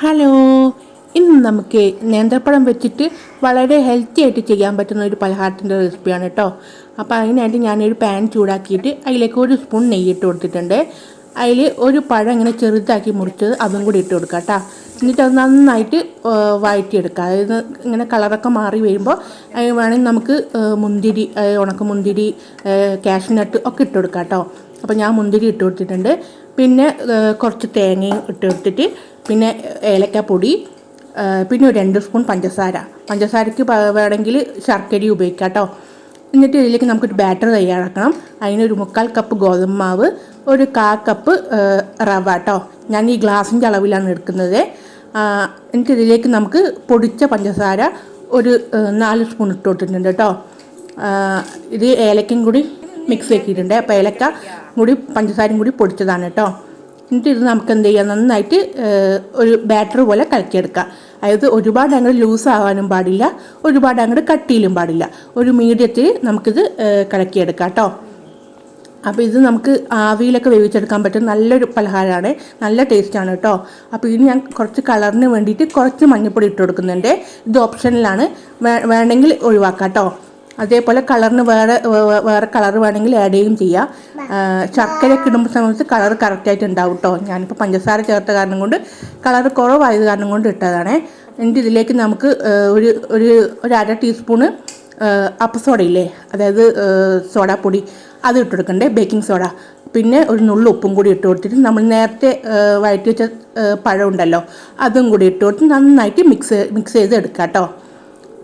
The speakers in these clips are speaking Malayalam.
ഹലോ, ഇന്ന് നമുക്ക് നേന്ത്രപ്പഴം വെച്ചിട്ട് വളരെ ഹെൽത്തി ആയിട്ട് ചെയ്യാൻ പറ്റുന്ന ഒരു പലഹാരത്തിൻ്റെ റെസിപ്പിയാണ് കേട്ടോ. അപ്പോൾ അതിനായിട്ട് ഞാനൊരു പാൻ ചൂടാക്കിയിട്ട് അതിലേക്ക് ഒരു സ്പൂൺ നെയ്യ് ഇട്ട് കൊടുത്തിട്ടുണ്ട്. അതിൽ ഒരു പഴം ഇങ്ങനെ ചെറുതാക്കി മുറിച്ചത് അതും കൂടി ഇട്ട് കൊടുക്കുക കേട്ടോ. എന്നിട്ട് അത് നന്നായിട്ട് വഴറ്റിയെടുക്കുക. അതായത് ഇങ്ങനെ കളറൊക്കെ മാറി വരുമ്പോൾ വേണമെങ്കിൽ നമുക്ക് മുന്തിരി, ഉണക്കമുന്തിരി, കാഷ്നട്ട് ഒക്കെ ഇട്ട് കൊടുക്കാം കേട്ടോ. അപ്പോൾ ഞാൻ മുന്തിരി ഇട്ട് കൊടുത്തിട്ടുണ്ട്. പിന്നെ കുറച്ച് തേങ്ങയും ഇട്ട് കൊടുത്തിട്ട് പിന്നെ ഏലക്കാപ്പൊടി, പിന്നെ ഒരു 2 സ്പൂൺ പഞ്ചസാരയ്ക്ക് വേണമെങ്കിൽ ശർക്കര ഉപയോഗിക്കാം കേട്ടോ. എന്നിട്ട് ഇതിലേക്ക് നമുക്കൊരു ബാറ്റർ തയ്യാറാക്കണം. അതിനൊരു 1/4 കപ്പ് ഗോതമ്പ് മാവ്, ഒരു 1/4 കപ്പ് റവ കേട്ടോ. ഞാൻ ഈ ഗ്ലാസിൻ്റെ അളവിലാണ് എടുക്കുന്നത്. എന്നിട്ട് ഇതിലേക്ക് നമുക്ക് പൊടിച്ച പഞ്ചസാര ഒരു 4 സ്പൂൺ ഇട്ട് കൊടുത്തിട്ടുണ്ട് കേട്ടോ. ഇത് ഏലക്കയും കൂടി മിക്സ് ആക്കിയിട്ടുണ്ട്. അപ്പോൾ ഏലക്ക കൂടി പഞ്ചസാരയും കൂടി പൊടിച്ചതാണ് കേട്ടോ. എന്നിട്ട് ഇത് നമുക്ക് എന്ത് ചെയ്യാം, നന്നായിട്ട് ഒരു ബാറ്റർ പോലെ കലക്കിയെടുക്കാം. അതായത് ഒരുപാട് അങ്ങോട്ട് ലൂസ് ആവാനും പാടില്ല, ഒരുപാട് അങ്ങോട്ട് കട്ടിയിലും പാടില്ല. ഒരു മീഡിയത്തിൽ നമുക്കിത് കലക്കിയെടുക്കാം കേട്ടോ. അപ്പോൾ ഇത് നമുക്ക് ആവിയിലൊക്കെ വേവിച്ചെടുക്കാൻ പറ്റും നല്ലൊരു പലഹാരമാണ്, നല്ല ടേസ്റ്റാണ് കേട്ടോ. അപ്പോൾ ഇത് ഞാൻ കുറച്ച് കളറിന് വേണ്ടിയിട്ട് കുറച്ച് മഞ്ഞൾപ്പൊടി ഇട്ട് കൊടുക്കുന്നുണ്ട്. ഇത് ഓപ്ഷനിലാണ്, വേണമെങ്കിൽ ഒഴിവാക്കാം കേട്ടോ. അതേപോലെ കളറിന് വേറെ കളർ വേണമെങ്കിൽ ആഡ് ചെയ്യുകയും ചെയ്യാം. ശർക്കരയൊക്കെ ഇടുമ്പോൾ സമയത്ത് കളർ കറക്റ്റായിട്ട് ഉണ്ടാവും കേട്ടോ. ഞാനിപ്പോൾ പഞ്ചസാര ചേർത്ത കാരണം കൊണ്ട് കളർ കുറവായത് കാരണം കൊണ്ട് ഇട്ടതാണ്. എന്നിട്ട് ഇതിലേക്ക് നമുക്ക് ഒരു 1/2 ടീസ്പൂണ് അപ്പസോഡ ഇല്ലേ, അതായത് സോഡാപ്പൊടി, അത് ഇട്ട് കൊടുക്കണ്ടേ, ബേക്കിംഗ് സോഡ. പിന്നെ ഒരു നുള്ളു ഉപ്പും കൂടി ഇട്ട് കൊടുത്തിട്ട് നമ്മൾ നേരത്തെ വഴറ്റി വെച്ച പഴം ഉണ്ടല്ലോ അതും കൂടി ഇട്ട് കൊടുത്ത് നന്നായിട്ട് മിക്സ് ചെയ്ത് എടുക്കാം കേട്ടോ.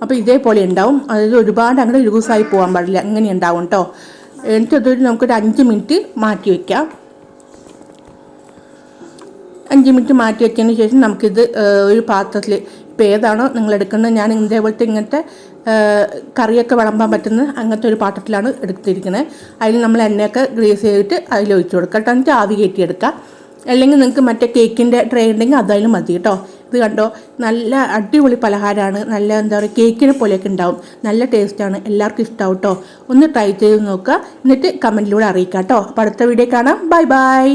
അപ്പോൾ ഇതേപോലെ ഉണ്ടാവും. അതായത് ഒരുപാട് അങ്ങനെ ലൂസായി പോകാൻ പാടില്ല, അങ്ങനെ ഉണ്ടാവും കേട്ടോ. എന്നിട്ട് അതൊരു നമുക്കൊരു 5 മിനിറ്റ് മാറ്റി വയ്ക്കാം. 5 മിനിറ്റ് മാറ്റി വയ്ച്ചതിന് ശേഷം നമുക്കിത് ഒരു പാത്രത്തിൽ, ഇപ്പോൾ ഏതാണോ നിങ്ങൾ എടുക്കുന്നത്, ഞാൻ ഇതേപോലത്തെ ഇങ്ങനത്തെ കറിയൊക്കെ വിളമ്പാൻ പറ്റുന്ന അങ്ങനത്തെ ഒരു പാത്രത്തിലാണ് എടുത്തിരിക്കുന്നത്. അതിൽ നമ്മൾ എണ്ണയൊക്കെ ഗ്രീസ് ചെയ്തിട്ട് അതിൽ ഒഴിച്ച് കൊടുക്കുക. എന്നിട്ട് ആവി കയറ്റിയെടുക്കുക. അല്ലെങ്കിൽ നിങ്ങൾക്ക് മറ്റേ കേക്കിൻ്റെ ട്രേ ഉണ്ടെങ്കിൽ അതായാലും മതി കേട്ടോ. ഇത് കണ്ടോ, നല്ല അടിപൊളി പലഹാരമാണ്. നല്ല എന്താ പറയുക, കേക്കിനെ പോലെയൊക്കെ ഉണ്ടാവും. നല്ല ടേസ്റ്റാണ്, എല്ലാവർക്കും ഇഷ്ടമാവും കേട്ടോ. ഒന്ന് ട്രൈ ചെയ്ത് നോക്കുക, എന്നിട്ട് കമൻറ്റിലൂടെ അറിയിക്കാം കേട്ടോ. അപ്പോൾ അടുത്ത വീഡിയോ കാണാം. Bye bye.